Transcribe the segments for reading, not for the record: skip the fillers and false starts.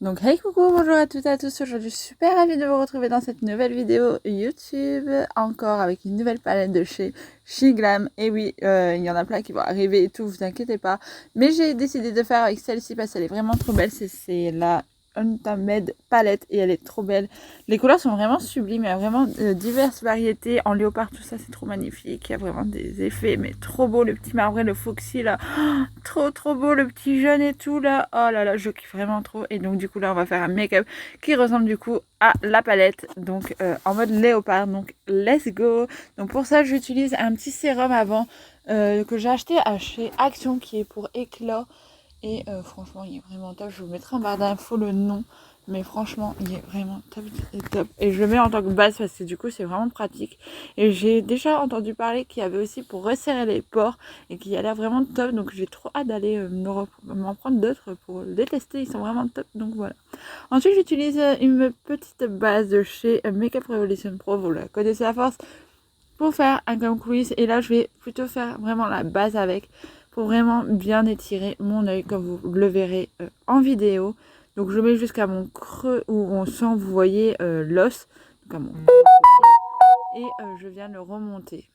Donc hey coucou, bonjour à toutes et à tous, aujourd'hui je suis super ravie de vous retrouver dans cette nouvelle vidéo YouTube, encore avec une nouvelle palette de chez Shiglam. Et oui, il y en a plein qui vont arriver et tout, vous inquiétez pas. Mais j'ai décidé de faire avec celle-ci parce qu'elle est vraiment trop belle, c'est la Untamed palette et elle est trop belle. Les couleurs sont vraiment sublimes, il y a vraiment diverses variétés, en léopard tout ça c'est trop magnifique, il y a vraiment des effets mais trop beau, le petit marbré, le foxy là. Trop beau le petit jeune et tout là. Oh là là, je kiffe vraiment trop. Et donc du coup là on va faire un make-up qui ressemble du coup à la palette. Donc en mode léopard. Donc let's go. Donc pour ça j'utilise un petit sérum avant que j'ai acheté chez Action qui est pour éclat. Et franchement il est vraiment top. Je vous mettrai en barre d'infos le nom. Mais franchement, il est vraiment top, top. Et je le mets en tant que base parce que du coup, c'est vraiment pratique. Et j'ai déjà entendu parler qu'il y avait aussi pour resserrer les pores et qui a l'air vraiment top. Donc j'ai trop hâte d'aller m'en prendre d'autres pour les tester. Ils sont vraiment top. Donc voilà. Ensuite, j'utilise une petite base de chez Makeup Revolution Pro. Vous la connaissez à force. Pour faire un gum crease. Et là, je vais plutôt faire vraiment la base avec. Pour vraiment bien étirer mon œil comme vous le verrez en vidéo. Donc je mets jusqu'à mon creux où on sent, vous voyez, l'os. Donc à mon et je viens le remonter.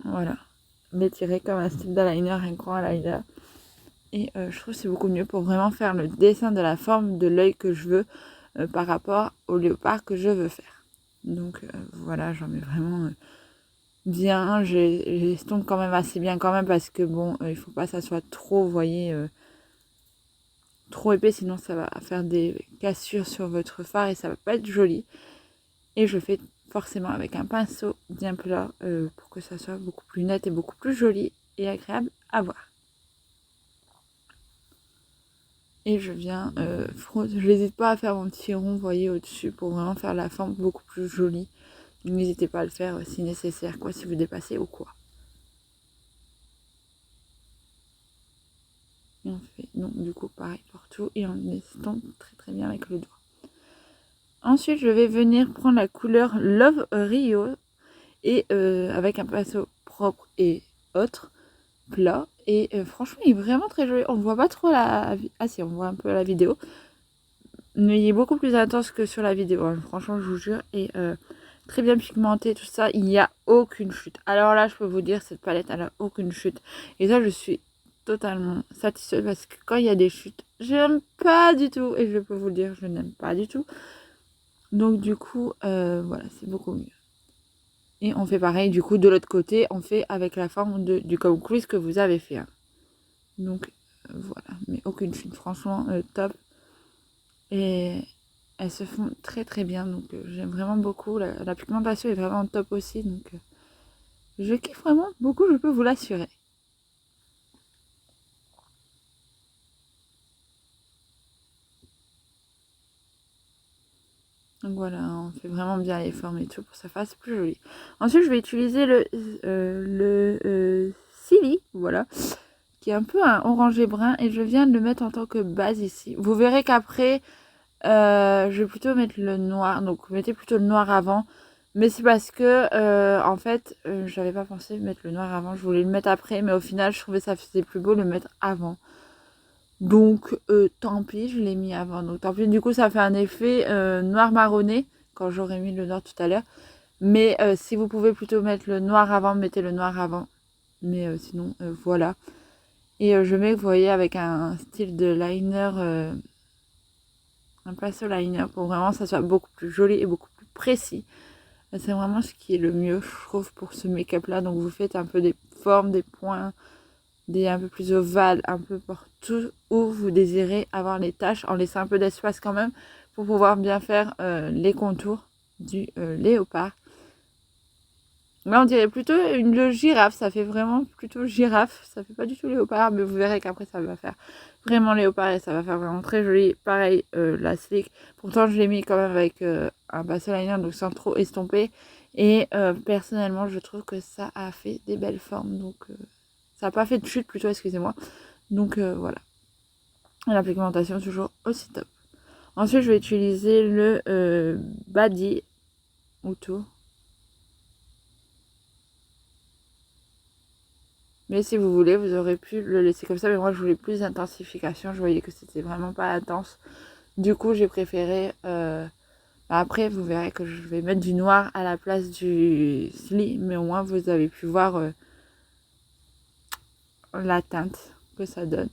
Voilà. M'étirer comme un style d'eyeliner, un grand eyeliner. Et je trouve que c'est beaucoup mieux pour vraiment faire le dessin de la forme de l'œil que je veux par rapport au léopard que je veux faire. Donc voilà, j'en mets vraiment bien. J'estompe quand même assez bien quand même parce que bon, il faut pas que ça soit trop, vous voyez, trop épais, sinon ça va faire des cassures sur votre fard et ça va pas être joli. Et je fais forcément avec un pinceau bien plat pour que ça soit beaucoup plus net et beaucoup plus joli et agréable à voir. Et je viens frotter. Je n'hésite pas à faire mon petit rond, vous voyez, au-dessus pour vraiment faire la forme beaucoup plus jolie. N'hésitez pas à le faire si nécessaire, quoi, si vous dépassez ou quoi. Et on fait donc du coup pareil partout et on estompe très bien avec le doigt. Ensuite, je vais venir prendre la couleur Love Rio et avec un pinceau propre et autre, plat. Et franchement, il est vraiment très joli. On ne voit pas trop la... Ah si, on voit un peu la vidéo. Mais il est beaucoup plus intense que sur la vidéo. Hein. Franchement, je vous jure. Et très bien pigmenté, tout ça. Il n'y a aucune chute. Alors là, je peux vous dire, cette palette, elle a aucune chute. Et ça, je suis totalement satisfaite parce que quand il y a des chutes, j'aime pas du tout. Et je peux vous le dire, je n'aime pas du tout. Donc du coup, voilà, c'est beaucoup mieux. Et on fait pareil, du coup, de l'autre côté, on fait avec la forme du comb crease que vous avez fait. Hein. Donc, voilà. Mais aucune chute, franchement, top. Et elles se font très bien. Donc, j'aime vraiment beaucoup. La pigmentation est vraiment top aussi. Donc, je kiffe vraiment beaucoup, je peux vous l'assurer. Donc voilà, on fait vraiment bien les formes et tout pour que ça fasse plus joli. Ensuite, je vais utiliser le Silly, voilà, qui est un peu un orangé brun et je viens de le mettre en tant que base ici. Vous verrez qu'après, je vais plutôt mettre le noir, donc mettez plutôt le noir avant. Mais c'est parce que, en fait, j'avais pas pensé mettre le noir avant, je voulais le mettre après, mais au final, je trouvais ça faisait plus beau le mettre avant. Donc, tant pis, je l'ai mis avant. Donc, tant pis, du coup, ça fait un effet noir marronné, quand j'aurais mis le noir tout à l'heure. Mais si vous pouvez plutôt mettre le noir avant, mettez le noir avant. Mais sinon, voilà. Et je mets, vous voyez, avec un style de liner, un pinceau liner, pour vraiment que ça soit beaucoup plus joli et beaucoup plus précis. C'est vraiment ce qui est le mieux, je trouve, pour ce make-up là. Donc vous faites un peu des formes, des points, des un peu plus ovales, un peu partout où vous désirez avoir les taches, en laissant un peu d'espace quand même pour pouvoir bien faire les contours du léopard. Là on dirait plutôt le girafe, ça fait vraiment plutôt girafe, ça fait pas du tout léopard, mais vous verrez qu'après ça va faire vraiment léopard et ça va faire vraiment très joli. Pareil, la slick, pourtant je l'ai mis quand même avec un pinceau liner, donc sans trop estomper. Et personnellement je trouve que ça a fait des belles formes, donc ça n'a pas fait de chute plutôt, excusez-moi. Donc voilà, la pigmentation toujours aussi top. Ensuite je vais utiliser le Badi autour. Mais si vous voulez, vous aurez pu le laisser comme ça. Mais moi, je voulais plus d'intensification. Je voyais que c'était vraiment pas intense. Du coup, j'ai préféré... Après, vous verrez que je vais mettre du noir à la place du sli, mais au moins vous avez pu voir la teinte que ça donne.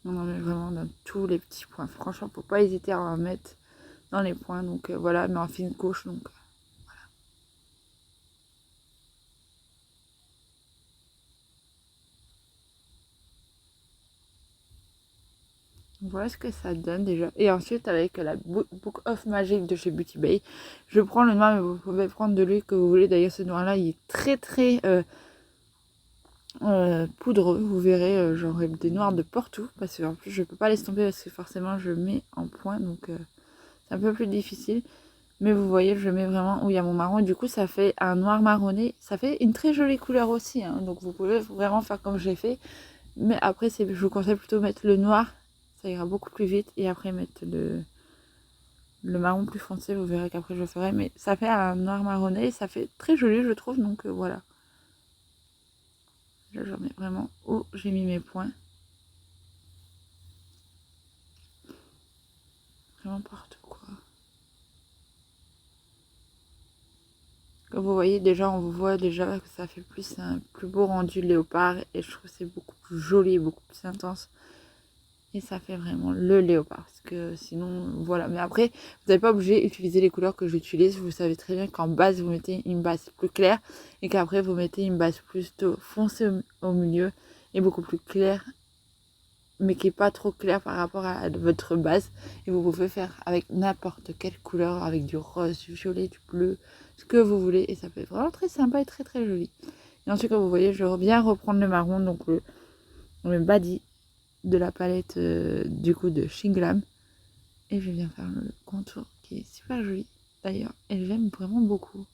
On en met vraiment dans tous les petits points. Franchement, faut pas hésiter à en mettre dans les points. Donc voilà, mais en fine couche. Donc voilà ce que ça donne déjà. Et ensuite, avec la Book of Magic de chez Beauty Bay, je prends le noir, mais vous pouvez prendre de l'huile que vous voulez. D'ailleurs, ce noir-là, il est très très poudreux. Vous verrez, j'aurai des noirs de partout. Parce que en plus, je peux pas l'estomper parce que forcément, je mets en point. Donc, c'est un peu plus difficile. Mais vous voyez, je mets vraiment où il y a mon marron. Et du coup, ça fait un noir marronné. Ça fait une très jolie couleur aussi. Hein. Donc, vous pouvez vraiment faire comme j'ai fait. Mais après, je vous conseille plutôt mettre le noir. Ça ira beaucoup plus vite. Et après, mettre le marron plus foncé. Vous verrez qu'après, je ferai. Mais ça fait un noir marronné. Et ça fait très joli, je trouve. Donc, voilà. Là, j'en mets vraiment où j'ai mis mes points. Vraiment partout, quoi. Comme vous voyez, déjà, on voit déjà que ça fait plus un plus beau rendu léopard. Et je trouve que c'est beaucoup plus joli, beaucoup plus intense. Et ça fait vraiment le léopard. Parce que sinon, voilà. Mais après, vous n'êtes pas obligé d'utiliser les couleurs que j'utilise. Vous savez très bien qu'en base, vous mettez une base plus claire. Et qu'après, vous mettez une base plutôt foncée au milieu. Et beaucoup plus claire. Mais qui n'est pas trop claire par rapport à votre base. Et vous pouvez faire avec n'importe quelle couleur. Avec du rose, du violet, du bleu. Ce que vous voulez. Et ça peut être vraiment très sympa et très très joli. Et ensuite, comme vous voyez, je viens reprendre le marron. Donc le body de la palette du coup de Shinglam, et je viens faire le contour qui est super joli d'ailleurs et j'aime vraiment beaucoup.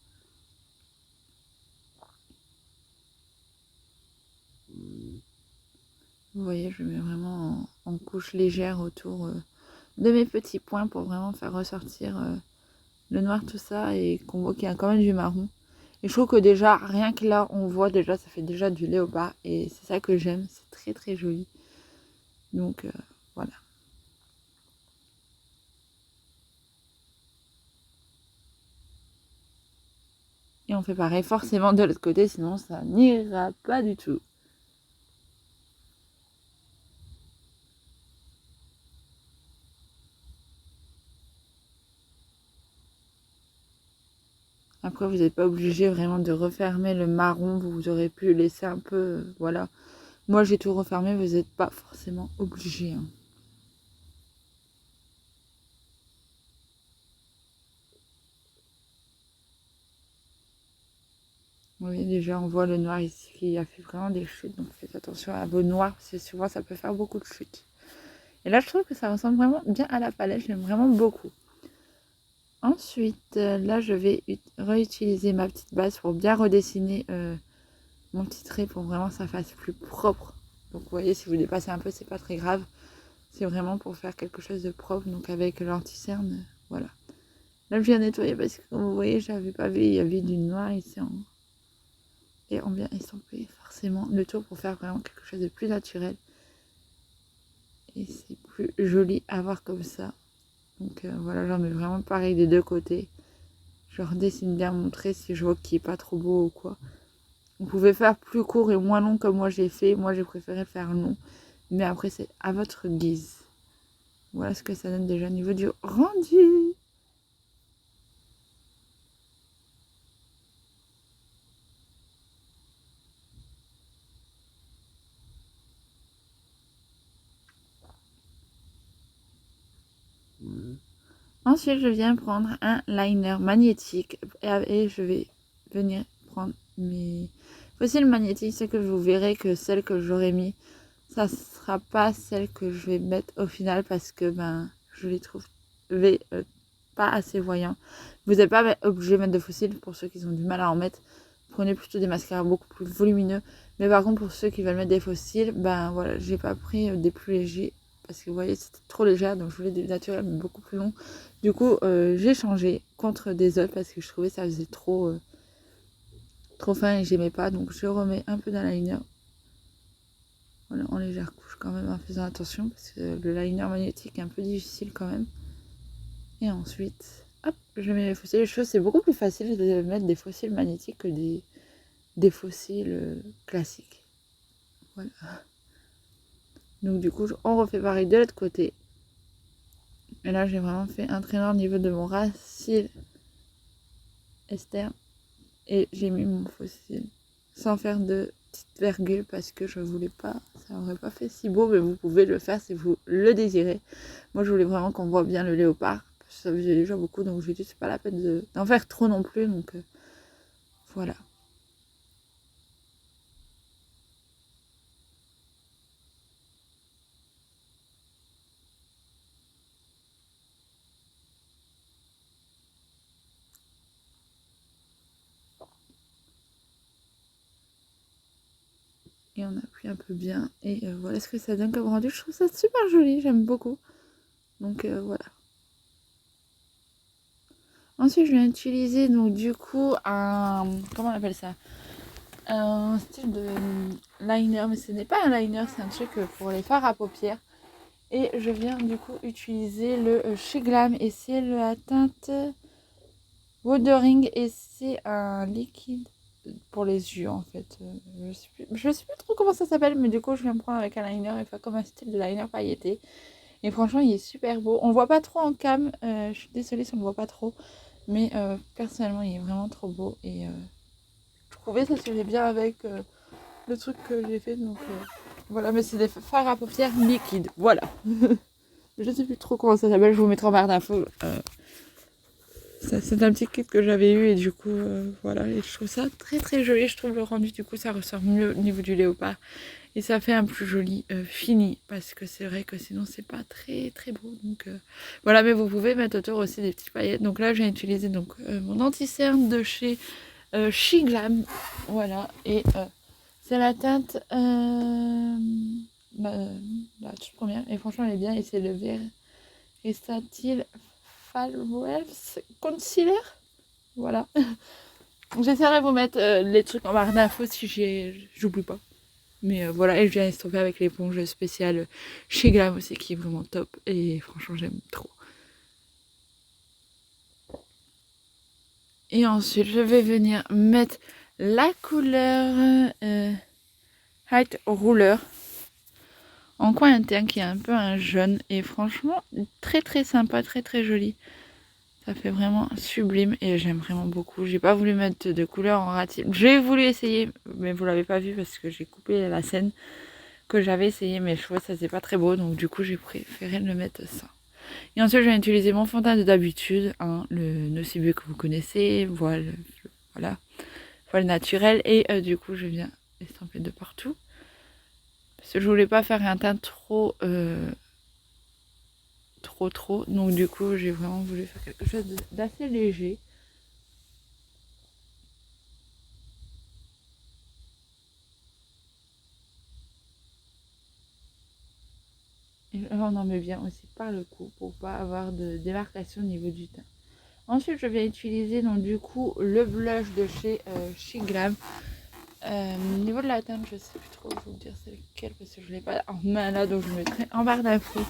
Vous voyez, je mets vraiment en couche légère autour de mes petits points pour vraiment faire ressortir le noir, tout ça, et qu'on voit qu'il y a quand même du marron. Et je trouve que déjà, rien que là, on voit déjà, ça fait déjà du léopard, et c'est ça que j'aime, c'est très très joli. Donc voilà. Et on fait pareil forcément de l'autre côté, sinon ça n'ira pas du tout. Après, vous n'êtes pas obligé vraiment de refermer le marron. Vous aurez pu laisser un peu... voilà. Moi, j'ai tout refermé. Vous n'êtes pas forcément obligé. Hein. Vous voyez, déjà, on voit le noir ici qui a fait vraiment des chutes. Donc, faites attention à vos noirs. Parce que souvent, ça peut faire beaucoup de chutes. Et là, je trouve que ça ressemble vraiment bien à la palette. J'aime vraiment beaucoup. Ensuite, là, je vais réutiliser ma petite base pour bien redessiner mon petit trait pour vraiment que ça fasse plus propre. Donc, vous voyez, si vous dépassez un peu, c'est pas très grave. C'est vraiment pour faire quelque chose de propre. Donc, avec l'anti-cerne, voilà. Là, je viens nettoyer parce que, comme vous voyez, j'avais pas vu, il y avait du noir ici. Et on vient estomper forcément le tour pour faire vraiment quelque chose de plus naturel. Et c'est plus joli à voir comme ça. Donc, voilà, j'en mets vraiment pareil des deux côtés. Je redessine bien mon trait si je vois qu'il est pas trop beau ou quoi. Vous pouvez faire plus court et moins long comme moi j'ai fait. Moi j'ai préféré faire long. Mais après c'est à votre guise. Voilà ce que ça donne déjà au niveau du rendu. Ensuite je viens prendre un liner magnétique. Et je vais venir prendre mes fossiles magnétiques. C'est que vous verrez que celle que j'aurais mis, ça sera pas celle que je vais mettre au final parce que je les trouve pas assez voyants. Vous n'êtes pas obligé de mettre de fossiles pour ceux qui ont du mal à en mettre. Prenez plutôt des mascaras beaucoup plus volumineux. Mais par contre pour ceux qui veulent mettre des fossiles, voilà, j'ai pas pris des plus légers parce que vous voyez c'était trop léger, donc je voulais des naturels mais beaucoup plus longs. Du coup j'ai changé contre des autres parce que je trouvais que ça faisait trop fin et j'aimais pas, donc je remets un peu dans liner Voilà, en légère couche quand même, en faisant attention, parce que le liner magnétique est un peu difficile quand même. Et ensuite, hop, je mets les fossiles. Les choses, c'est beaucoup plus facile de mettre des fossiles magnétiques que des fossiles classiques. Voilà. Donc du coup, on refait pareil de l'autre côté. Et là, j'ai vraiment fait un trait noir au niveau de mon racine externe. Et j'ai mis mon fossile sans faire de petite virgule parce que je voulais pas, ça n'aurait pas fait si beau, mais vous pouvez le faire si vous le désirez. Moi, je voulais vraiment qu'on voit bien le léopard. Parce que ça faisait déjà beaucoup, donc je me dis c'est pas la peine d'en faire trop non plus. Donc voilà. Et on appuie un peu bien. Et voilà ce que ça donne comme rendu. Je trouve ça super joli, j'aime beaucoup. Donc voilà. Ensuite, je vais utiliser donc du coup un... Comment on appelle ça? Un style de liner, mais ce n'est pas un liner, c'est un truc pour les fards à paupières. Et je viens du coup utiliser le chez Glam et c'est la teinte Wuthering et c'est un liquide pour les yeux en fait. Je sais plus trop comment ça s'appelle, mais du coup je viens me prendre avec un liner et faire comme un style de liner pailleté. Et franchement il est super beau. On le voit pas trop en cam, je suis désolée si on le voit pas trop, mais personnellement il est vraiment trop beau et je trouvais que ça se faisait bien avec le truc que j'ai fait donc voilà, mais c'est des fards à paupières liquides, voilà. Je sais plus trop comment ça s'appelle, je vous mettrai en barre d'infos. C'est un petit kit que j'avais eu et du coup voilà, et je trouve ça très très joli. Je trouve le rendu du coup ça ressort mieux au niveau du léopard et ça fait un plus joli fini parce que c'est vrai que sinon c'est pas très très beau. Donc voilà, mais vous pouvez mettre autour aussi des petits paillettes. Donc là j'ai utilisé donc mon anti-cerne de chez Shiglam, voilà, et c'est la teinte la toute première et franchement elle est bien et c'est le vert et Statil Falwells Concealer, voilà. J'essaierai de vous mettre les trucs en barre d'infos si j'oublie pas. Mais voilà, et je viens estomper avec l'éponge spéciale chez Glam aussi qui est vraiment top et franchement j'aime trop. Et ensuite je vais venir mettre la couleur Height Ruler en coin interne qui est un peu un jaune et franchement très très sympa, très très joli. Ça fait vraiment sublime et j'aime vraiment beaucoup. J'ai pas voulu mettre de couleur en ratil. J'ai voulu essayer, mais vous l'avez pas vu parce que j'ai coupé la scène que j'avais essayé, mais je trouvais que ça faisait pas très beau, donc du coup j'ai préféré le mettre ça. Et ensuite je vais utiliser mon fond de teint d'habitude, hein, le Nocibé que vous connaissez, voile, voilà, voile naturel, et du coup je viens estamper de partout. Parce que je voulais pas faire un teint trop donc du coup j'ai vraiment voulu faire quelque chose d'assez léger. Et on en met bien aussi par le cou pour pas avoir de démarcation au niveau du teint. Ensuite je vais utiliser donc du coup le blush de chez Shiglam. Au niveau de la teinte je sais plus trop vous dire c'est lequel parce que je l'ai pas en main là, donc je le mettrai en barre d'infos.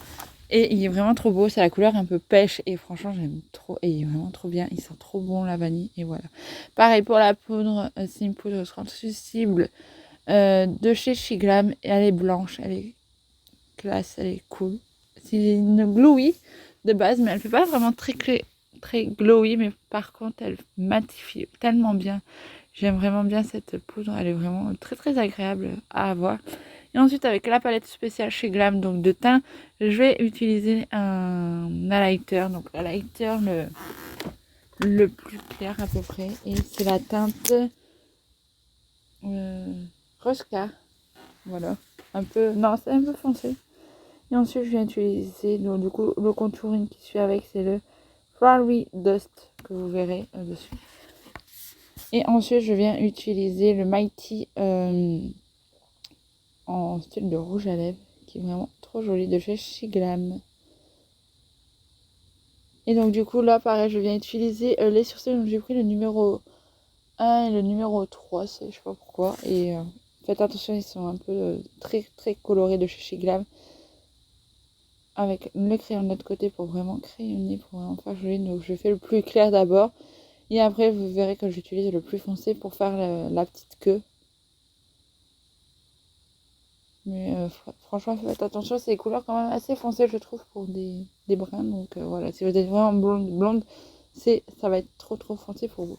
Et il est vraiment trop beau, c'est la couleur un peu pêche et franchement j'aime trop et il est vraiment trop bien, il sent trop bon la vanille et voilà. Pareil pour la poudre, c'est une poudre translucible de chez Shiglam, elle est blanche, elle est classe, elle est cool. C'est une glowy de base mais elle fait pas vraiment très glowy, mais par contre elle matifie tellement bien. J'aime vraiment bien cette poudre, elle est vraiment très très agréable à avoir. Et ensuite avec la palette spéciale chez Glam, donc de teint, je vais utiliser un highlighter, donc l'highlighter le plus clair à peu près, et c'est la teinte Rosca, voilà, un peu, non c'est un peu foncé. Et ensuite je viens utiliser, donc du coup le contouring qui suit avec c'est le Flowery Dust que vous verrez dessus. Et ensuite je viens utiliser le Mighty en style de rouge à lèvres qui est vraiment trop joli de chez Shiglam. Et donc du coup là pareil je viens utiliser les sourcils, donc j'ai pris le numéro 1 et le numéro 3, je sais pas pourquoi, et Faites attention, ils sont un peu très très colorés de chez Glam. Avec le crayon de l'autre côté pour vraiment crayonner, pour vraiment faire joli. Donc je fais le plus clair d'abord. Et après, vous verrez que j'utilise le plus foncé pour faire la petite queue. Mais franchement, faites attention, c'est des couleurs quand même assez foncées, je trouve, pour des bruns. Donc voilà, si vous êtes vraiment blonde, ça va être trop trop foncé pour vous.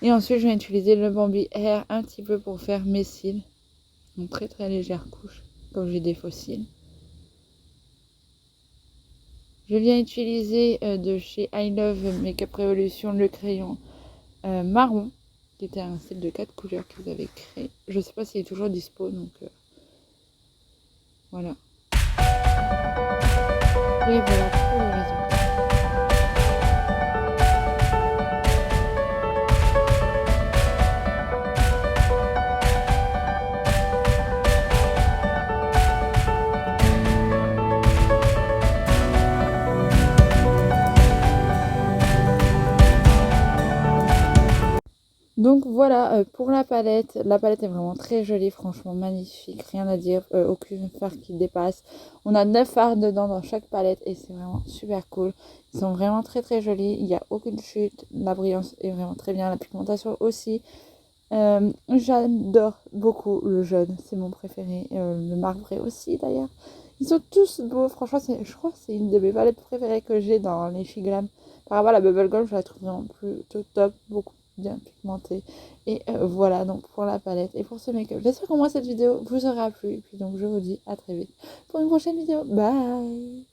Et ensuite, je vais utiliser le Bambi Air un petit peu pour faire mes cils. Une très très légère couche, comme j'ai des faux cils. Je viens utiliser de chez I Love Makeup Revolution le crayon marron, qui était un set de 4 couleurs que vous avez créé. Je ne sais pas s'il est toujours dispo, donc voilà. Et voilà pour le résultat. Donc voilà pour la palette est vraiment très jolie, franchement magnifique, rien à dire, aucune fard qui dépasse. On a 9 fards dedans dans chaque palette et c'est vraiment super cool. Ils sont vraiment très très jolis, il n'y a aucune chute, la brillance est vraiment très bien, la pigmentation aussi. J'adore beaucoup le jaune, c'est mon préféré, le marbré aussi d'ailleurs. Ils sont tous beaux, franchement je crois que c'est une de mes palettes préférées que j'ai dans les She Glam. Par rapport à la Bubblegum, je la trouve vraiment plutôt top, beaucoup bien pigmentée. Et voilà donc pour la palette et pour ce make-up. J'espère que moi cette vidéo vous aura plu. Et puis donc je vous dis à très vite pour une prochaine vidéo. Bye.